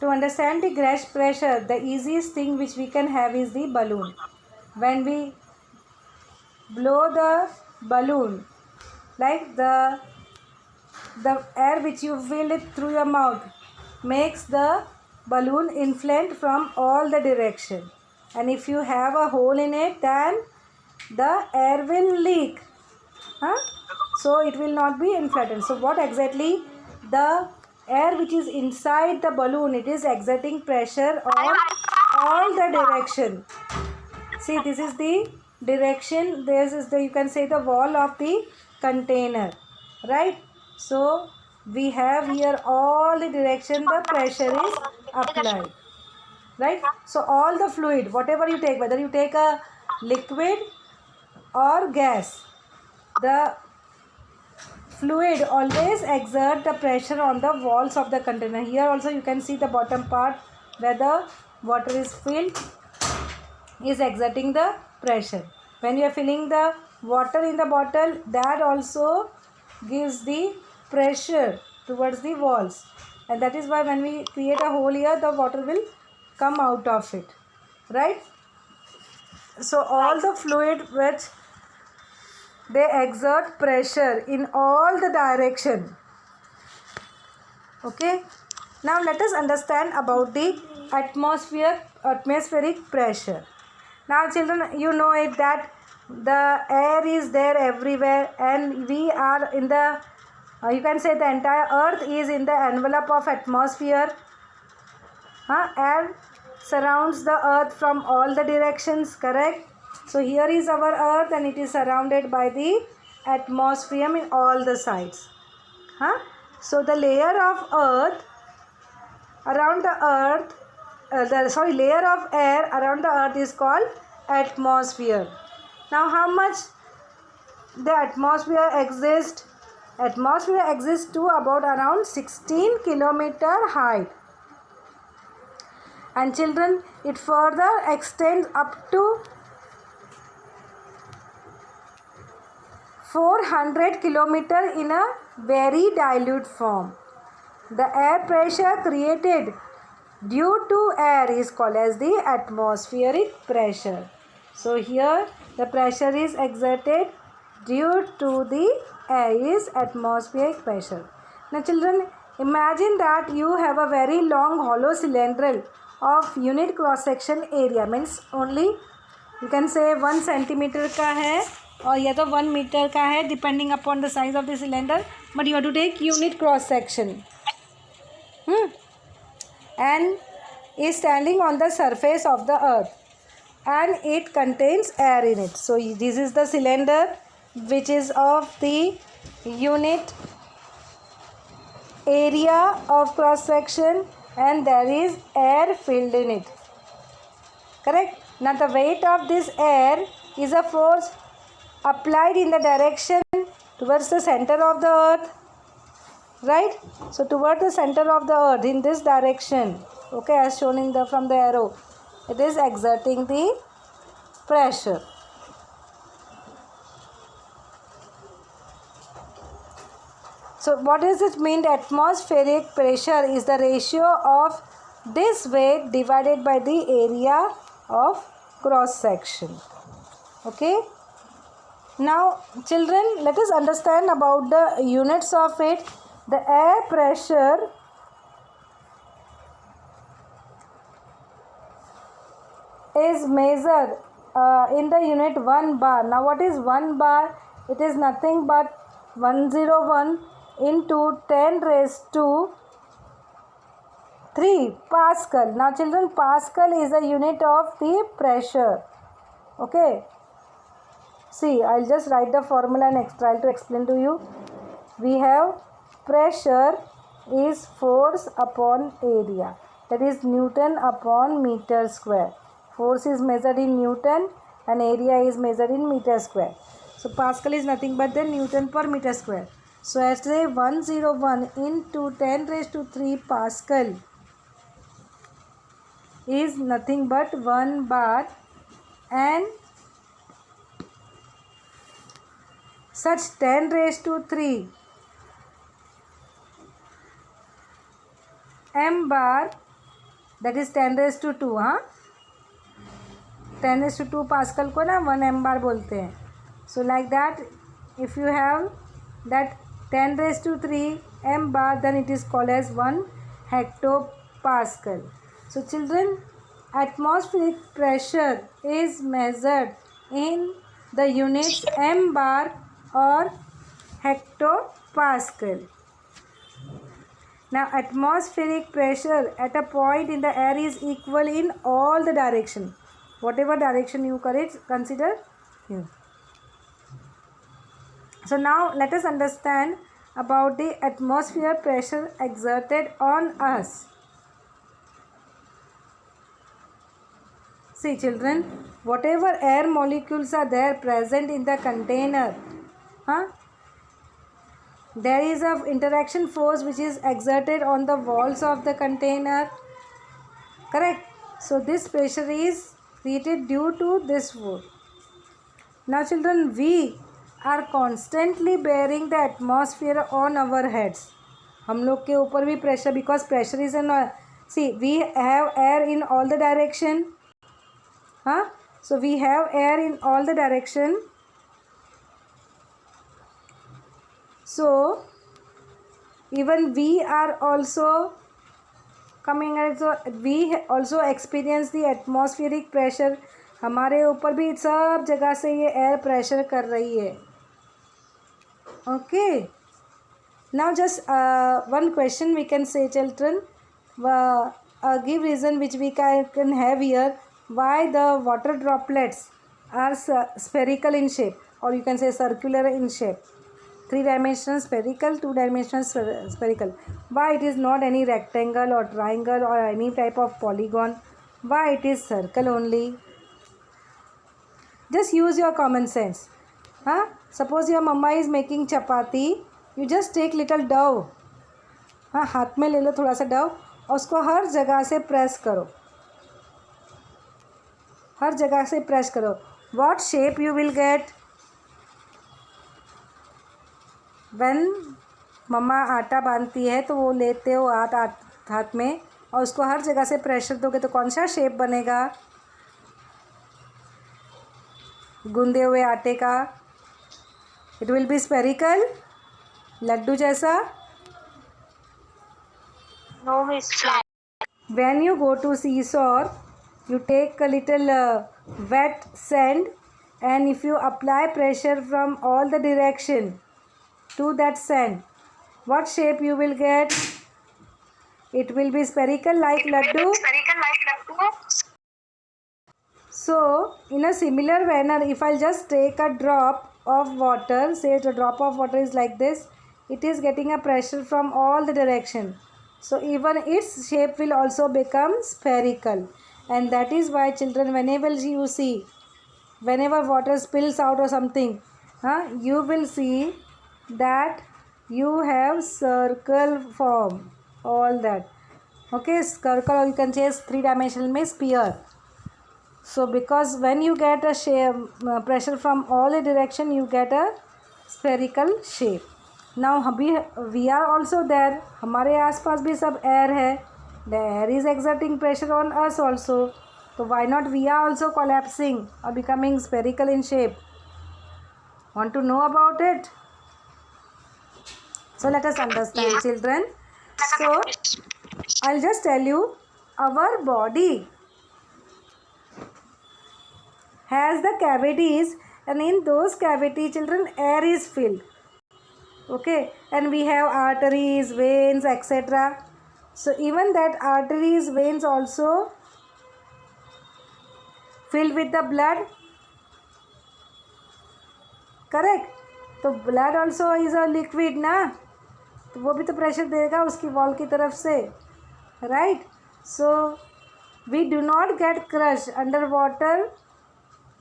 To understand the gas pressure, the easiest thing which we can have is the balloon. When we blow the balloon, like the air which you feel it through your mouth makes the balloon inflate from all the direction, and if you have a hole in it, then the air will leak, so it will not be inflated. So what exactly, the air which is inside the balloon, it is exerting pressure on all the direction. See, this is the direction, this is the, you can say, the wall of the container, right? So we have here all the direction the pressure is applied, right? So all the fluid, whatever you take, whether you take a liquid or gas, the fluid always exert the pressure on the walls of the container. Here also you can see the bottom part where the water is filled is exerting the pressure. When you are filling the water in the bottle, that also gives the pressure towards the walls, and that is why when we create a hole here, the water will come out of it, right? So all the fluid which they exert pressure in all the direction. Okay, now let us understand about the atmospheric pressure. Now children, you know it that the air is there everywhere, and we are in the you can say the entire earth is in the envelope of atmosphere. Air surrounds the earth from all the directions, correct? So here is our earth, and it is surrounded by the atmosphere in all the sides. So the layer of earth around the earth, layer of air around the earth is called atmosphere. Now how much the atmosphere exists? Atmosphere exists to about around 16 kilometer height. And children, it further extends up to 400 kilometer in a very dilute form. The air pressure created due to air is called as the atmospheric pressure. So here the pressure is exerted due to the air is atmospheric pressure. Now children, imagine that you have a very long hollow cylinder of unit cross section area, means only you can say 1 centimeter का है और या तो 1 meter का है, depending upon the size of the cylinder, but you have to take unit cross section. And is standing on the surface of the earth, and it contains air in it. So this is the cylinder which is of the unit area of cross section, and there is air filled in it, correct? Now the weight of this air is a force applied in the direction towards the center of the earth, right? So toward the center of the earth in this direction, okay, as shown in the from the arrow, it is exerting the pressure. So what does it mean? Atmospheric pressure is the ratio of this weight divided by the area of cross section. Okay. Now children, let us understand about the units of it. The air pressure is measured in the unit 1 bar. Now what is 1 bar? It is nothing but 101 into 10 raised to 3 Pascal. Now children, Pascal is a unit of the pressure. Okay. See, I'll just write the formula and try to explain to you. We have pressure is force upon area, that is Newton upon meter square. Force is measured in Newton and area is measured in meter square. So Pascal is nothing but the Newton per meter square. So as to say 101 into 10 raised to 3 Pascal is nothing but 1 bar, and such 10 raised to 3 m bar that is 10⁻², हाँ 10⁻² pascal को ना 1 m bar बोलते हैं. So like that, if you have that 10⁻³ m bar, then it is called as 1 hectopascal. So children, atmospheric pressure is measured in the units m bar or hectopascal. Now atmospheric pressure at a point in the air is equal in all the direction. Whatever direction you consider here. So now let us understand about the atmosphere pressure exerted on us. See children, whatever air molecules are there present in the container, there is a interaction force which is exerted on the walls of the container, correct? So this pressure is created due to this force. Now children, we are constantly bearing the atmosphere on our heads. हम लोग के ऊपर भी pressure, because pressure is an, see we have air in all the direction, so we have air in all the direction. So even we are also coming, so we also experience the atmospheric pressure. हमारे ऊपर भी सब जगह से ये air pressure कर रही है. Okay, now just one question we can say children, give reason which we can have here, why the water droplets are spherical in shape, or you can say circular in shape. 3-dimensional spherical, 2-dimensional spherical. Why it is not any rectangle or triangle or any type of polygon? Why it is circle only? Just use your common sense. Suppose your mama is making chapati, you just take little dough, हाथ में ले लो थोड़ा सा Dove और उसको हर जगह से press करो, हर जगह से प्रेस करो. What shape you will get? When मम्मा आटा बांधती है तो वो लेते हो हाथ में और उसको हर जगह से प्रेशर दोगे तो कौन सा शेप बनेगा गूंदे हुए आटे का? It will be spherical, laddoo जैसा. No, Miss. When you go to seesaw, you take a little wet sand, and if you apply pressure from all the direction to that sand, what shape you will get? It will be spherical like laddu. So in a similar manner, if I'll just take a drop of water, say the drop of water is like this, it is getting a pressure from all the direction, so even its shape will also become spherical. And that is why children, whenever you see, whenever water spills out or something, you will see that you have circle form, all that. Okay, circle, or you can say 3-dimensional में sphere. So because when you get a shape, pressure from all the direction, you get a spherical shape. Now we are also there, हमारे आसपास भी सब air है, the air is exerting pressure on us also, so why not we are also collapsing or becoming spherical in shape? Want to know about it? So let us understand, children. So I'll just tell you, our body has the cavities, and in those cavities, children, air is filled. Okay, and we have arteries, veins, etc. So even that arteries, veins also filled with the blood, correct? तो blood also is a liquid ना, तो वो भी तो pressure देगा उसकी wall की तरफ से, right? So we do not get crushed under water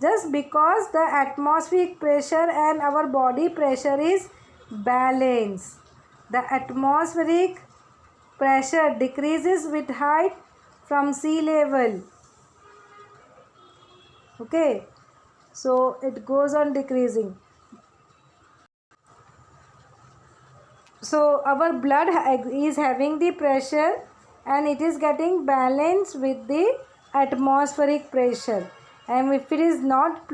just because the atmospheric pressure and our body pressure is balanced. The atmospheric pressure decreases with height from sea level. Okay, so it goes on decreasing. So our blood is having the pressure and it is getting balanced with the atmospheric pressure, and if it is not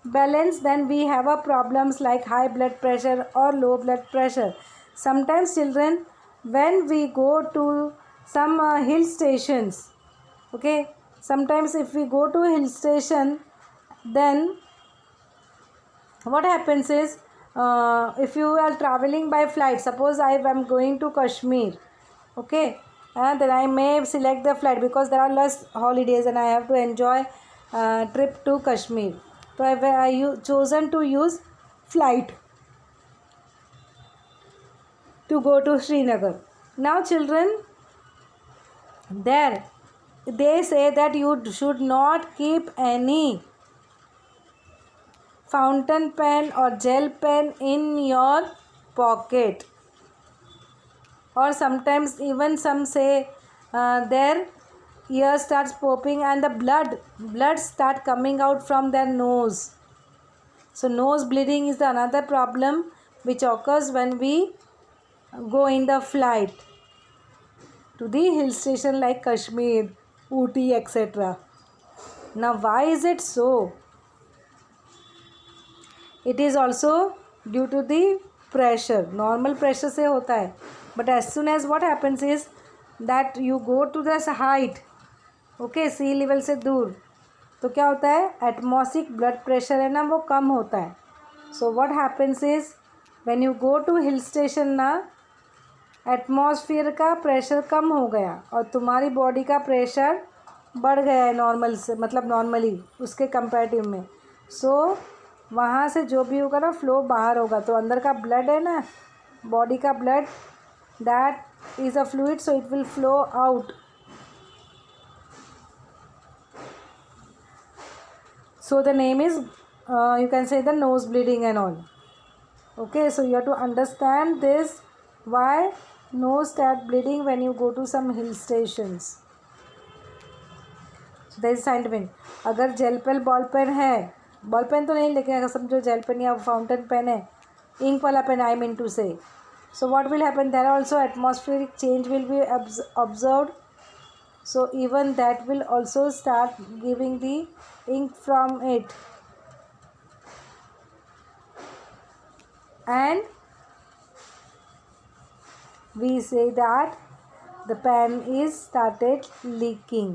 balanced, then we have a problems like high blood pressure or low blood pressure. Sometimes children, when we go to some hill stations, okay, sometimes if we go to hill station, then what happens is, if you are traveling by flight, suppose I am going to Kashmir, okay, then I may select the flight because there are less holidays and I have to enjoy trip to Kashmir. So I chosen to use flight to go to Srinagar. Now children, there they say that you should not keep any fountain pen or gel pen in your pocket, or sometimes even some say their ear starts popping and the blood start coming out from their nose. So nose bleeding is another problem which occurs when we go in the flight to the hill station like Kashmir, Ooty, etc. Now why is it so? It is also due to the pressure. Normal pressure से होता है, but as soon as what happens is that you go to the height, okay, sea level से दूर, तो क्या होता है, atmospheric blood pressure है ना, वो कम होता है. So what happens is when you go to hill station ना, एटमॉस्फेयर का प्रेशर कम हो गया और तुम्हारी बॉडी का प्रेशर बढ़ गया है नॉर्मल से, मतलब नॉर्मली उसके कंपैरेटिव में. सो वहाँ से जो भी होगा ना, फ्लो बाहर होगा, तो अंदर का ब्लड है ना, बॉडी का blood, that is a fluid, so it will flow out. So the name is, you can say, the nose bleeding and all. Okay, so you have to understand this, why nose start bleeding when you go to some hill stations. So there is scientific. अगर gel pen ball pen है, ball pen तो नहीं, लेकिन अगर समझो gel pen या fountain pen है, ink वाला पेन आई मीन टू से, so what will happen, there also atmospheric change will be observed. So even that will also start giving the ink from it, and we say that the pen is started leaking.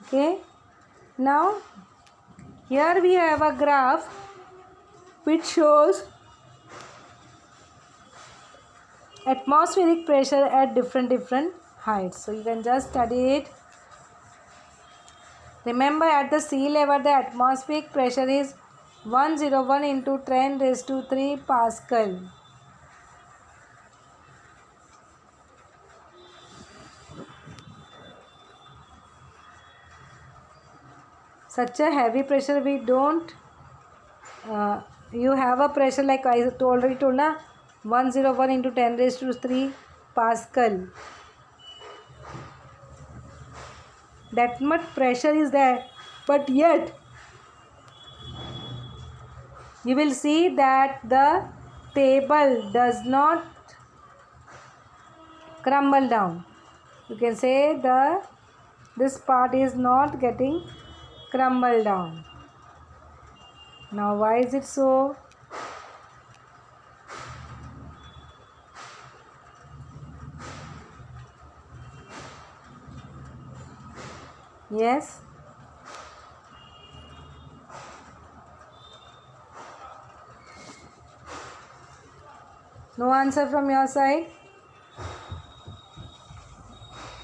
Okay, now here we have a graph which shows atmospheric pressure at different heights. So you can just study it. Remember, at the sea level the atmospheric pressure is 101 into 10 raised to 3 Pascal. Such a heavy pressure we don't, you have a pressure like I already told na, 101 into 10 raised to 3 Pascal. That much pressure is there, but yet you will see that the table does not crumble down. You can say this part is not getting crumble down. Now why is it so? Yes. No answer from your side?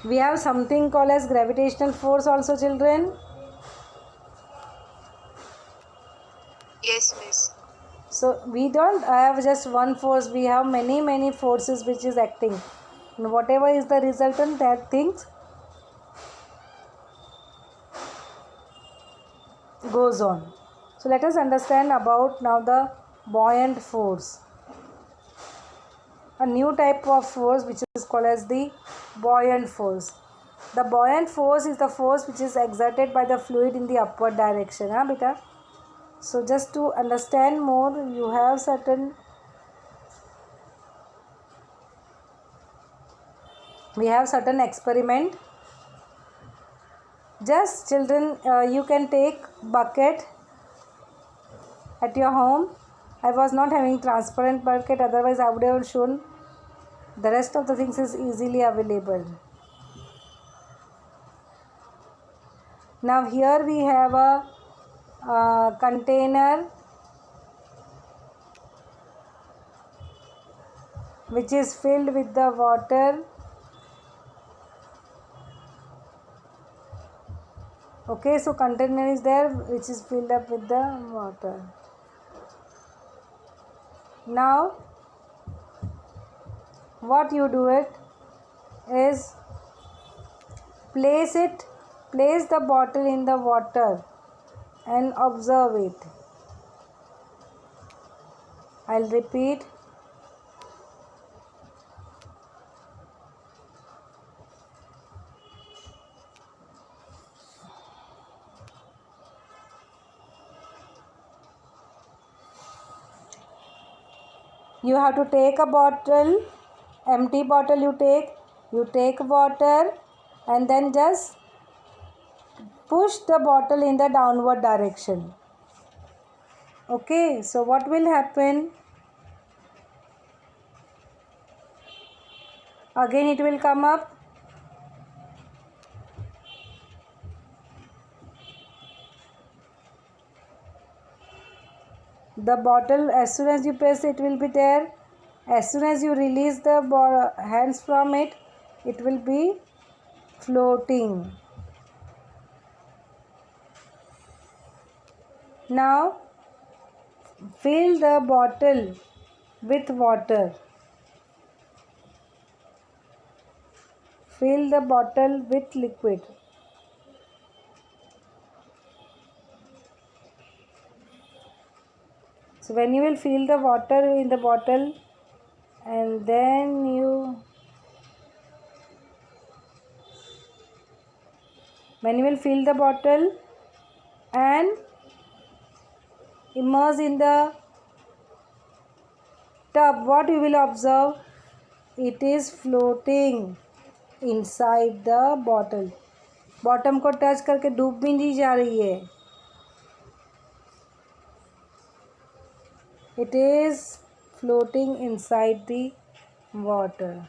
We have something called as gravitational force also, children. Yes, miss. So we don't have just one force, we have many forces which is acting. And whatever is the resultant, that things goes on. So let us understand about now the buoyant force. A new type of force which is called as the buoyant force. The buoyant force is the force which is exerted by the fluid in the upward direction. Huh, beta? So just to understand more, you have certain we have certain experiment. Just children, you can take bucket at your home. I was not having transparent bucket, otherwise I would have shown. The rest of the things is easily available. Now here we have a container which is filled with the water. Okay, so container is there which is filled up with the water. Now what you do it is place the bottle in the water and observe it. I'll repeat. You have to take a bottle, empty bottle you take water and then just push the bottle in the downward direction. Okay, so what will happen? Again it will come up. The bottle, as soon as you press it will be there. As soon as you release the hands from it, it will be floating. Now fill the bottle with water. Fill the bottle with liquid. So when you will fill the water in the bottle and then when you will fill the bottle and immerse in the tub, what you will observe? It is floating inside the bottle. Bottom को touch करके डूब भी नहीं जा रही है. It is floating inside the water.